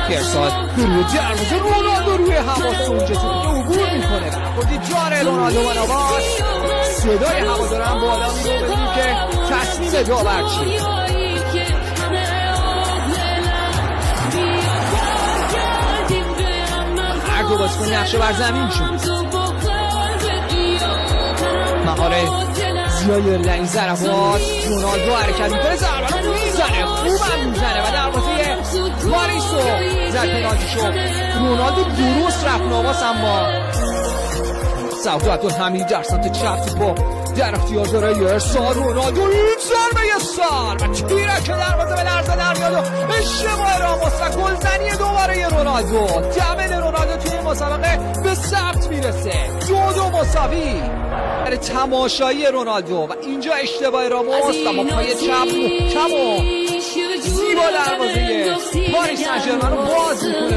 پیرسال روی دروازه رونالدو روی حواس اونجا توپی که عبور میکنه خودی جاره رونالدو و نواس صدای هواداران بالا میره بدونیم که تصمیم داور چیه. هر دو بازیکن نقشه بر زمین شد. مهاره زیای لنگ ضربات رونالدو حرکت میکنه ضربه رو میزنه خوبم میزنه و دروازه واریسو زد پنالتی شد. رونالدو درست رفت نواس اما سعود عبدالحمید در سمت چپ توپو در اختیار داره ارسال رونالدو این ضربه سال و تیرک دروازه به لرزه در میاد و اشتباه راموس و گلزنی دوباره رونالدو. دبل رونالدو توی مسابقه به ثبت میرسه 2-2 مساوی برای تماشایی رونالدو و اینجا اشتباه راموس و با پای چپ محکم و زیبا دروازه پاریس سن ژرمن رو باز میکنه